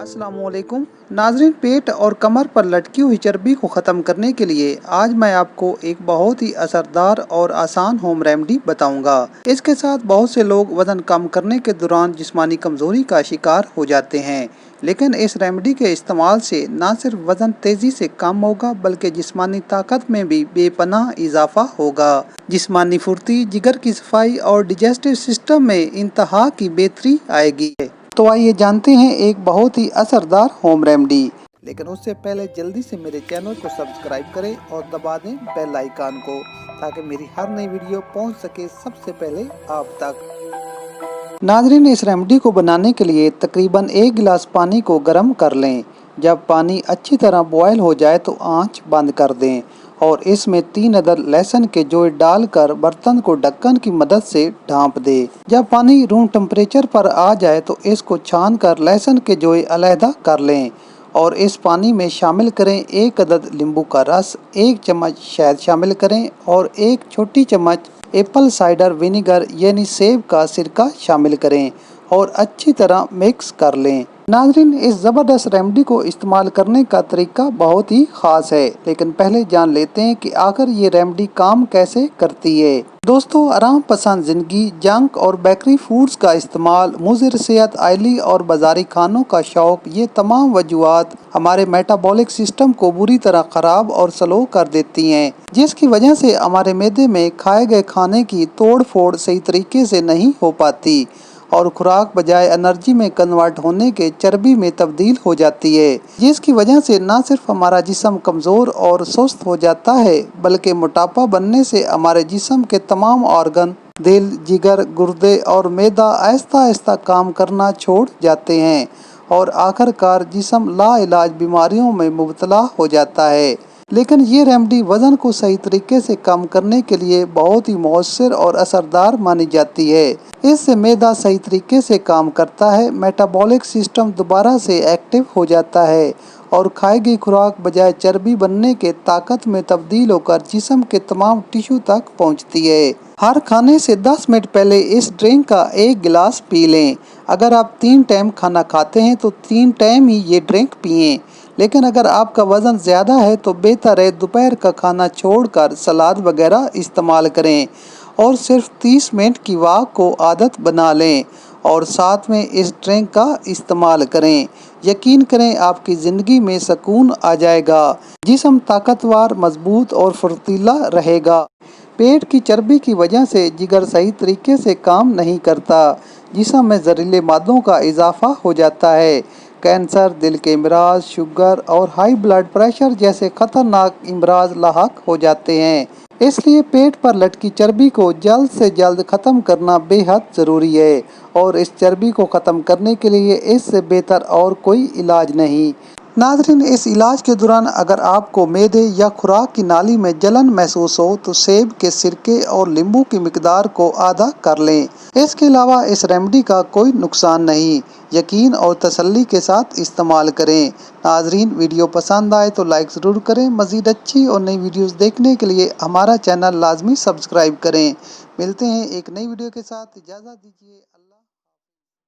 अस्सलाम वालेकुम नाजरीन, पेट और कमर पर लटकी हुई चर्बी को ख़त्म करने के लिए आज मैं आपको एक बहुत ही असरदार और आसान होम रेमेडी बताऊंगा। इसके साथ बहुत से लोग वज़न कम करने के दौरान जिस्मानी कमज़ोरी का शिकार हो जाते हैं, लेकिन इस रेमेडी के इस्तेमाल से न सिर्फ वज़न तेज़ी से कम होगा बल्कि जिस्मानी ताकत में भी बेपनाह इजाफा होगा। जिस्मानी फुर्ती, जिगर की सफाई और डिजेस्टिव सिस्टम में इंतहा की बेहतरी आएगी। तो आइए जानते हैं एक बहुत ही असरदार होम रेमेडी। लेकिन उससे पहले जल्दी से मेरे चैनल को सब्सक्राइब करें और दबा दें बेल आइकन को, ताकि मेरी हर नई वीडियो पहुंच सके सबसे पहले आप तक। नाज़रीन, इस रेमेडी को बनाने के लिए तकरीबन 1 गिलास पानी को गर्म कर लें। जब पानी अच्छी तरह बॉयल हो जाए तो आंच बंद कर दें और इसमें 3 अदद लहसुन के जोए डालकर बर्तन को ढक्कन की मदद से ढाँप दें। जब पानी रूम टेम्परेचर पर आ जाए तो इसको छान कर लहसुन के जोए अलहदा कर लें और इस पानी में शामिल करें 1 अदद नींबू का रस, 1 चम्मच शहद शामिल करें और 1 छोटी चम्मच एप्पल साइडर विनेगर यानी सेब का सिरका शामिल करें और अच्छी तरह मिक्स कर लें। नाज़रीन, इस ज़बरदस्त रेमेडी को इस्तेमाल करने का तरीका बहुत ही ख़ास है, लेकिन पहले जान लेते हैं कि आखिर ये रेमेडी काम कैसे करती है। दोस्तों, आराम पसंद ज़िंदगी, जंक और बेकरी फूड्स का इस्तेमाल, मुज़र सेहत, आयली और बाज़ारी खानों का शौक, ये तमाम वजूहात हमारे मेटाबॉलिक सिस्टम को बुरी तरह ख़राब और स्लो कर देती हैं, जिसकी वजह से हमारे मैदे में खाए गए खाने की तोड़ फोड़ सही तरीके से नहीं हो पाती और खुराक बजाय एनर्जी में कन्वर्ट होने के चर्बी में तब्दील हो जाती है, जिसकी वजह से न सिर्फ हमारा जिस्म कमज़ोर और सुस्त हो जाता है बल्कि मोटापा बनने से हमारे जिस्म के तमाम ऑर्गन, दिल, जिगर, गुर्दे और मैदा आहिस्ता आहिस्ता काम करना छोड़ जाते हैं और आखिरकार जिस्म लाइलाज बीमारियों में मुब्तला हो जाता है। लेकिन ये रेमेडी वज़न को सही तरीके से कम करने के लिए बहुत ही मौसर और असरदार मानी जाती है। इससे मैदा सही तरीके से काम करता है, मेटाबॉलिक सिस्टम दोबारा से एक्टिव हो जाता है और खाई गई खुराक बजाय चर्बी बनने के ताकत में तब्दील होकर जिस्म के तमाम टिश्यू तक पहुंचती है। हर खाने से 10 मिनट पहले इस ड्रिंक का 1 गिलास पी लें। अगर आप 3 टाइम खाना खाते हैं तो 3 टाइम ही ये ड्रिंक पिएं। लेकिन अगर आपका वज़न ज़्यादा है तो बेहतर है दोपहर का खाना छोड़कर सलाद वगैरह इस्तेमाल करें और सिर्फ 30 मिनट की वॉक को आदत बना लें और साथ में इस ड्रिंक का इस्तेमाल करें। यकीन करें, आपकी ज़िंदगी में सुकून आ जाएगा, जिस्म ताकतवर, मजबूत और फुर्तीला रहेगा। पेट की चर्बी की वजह से जिगर सही तरीके से काम नहीं करता, जिस्म में जहरीले मादों का इजाफा हो जाता है। कैंसर, दिल के अमराज, शुगर और हाई ब्लड प्रेशर जैसे खतरनाक अमराज लाहक हो जाते हैं। इसलिए पेट पर लटकी चर्बी को जल्द से जल्द ख़त्म करना बेहद ज़रूरी है और इस चर्बी को ख़त्म करने के लिए इससे बेहतर और कोई इलाज नहीं। नाज़रीन, इस इलाज के दौरान अगर आपको मैदे या खुराक की नाली में जलन महसूस हो तो सेब के सिरके और नींबू की मिकदार को आधा कर लें। इसके अलावा इस रेमेडी का कोई नुकसान नहीं। यकीन और तसल्ली के साथ इस्तेमाल करें। नाज़रीन, वीडियो पसंद आए तो लाइक ज़रूर करें। मज़ीद अच्छी और नई वीडियोज़ देखने के लिए हमारा चैनल लाजमी सब्सक्राइब करें। मिलते हैं एक नई वीडियो के साथ, इजाज़त दीजिए।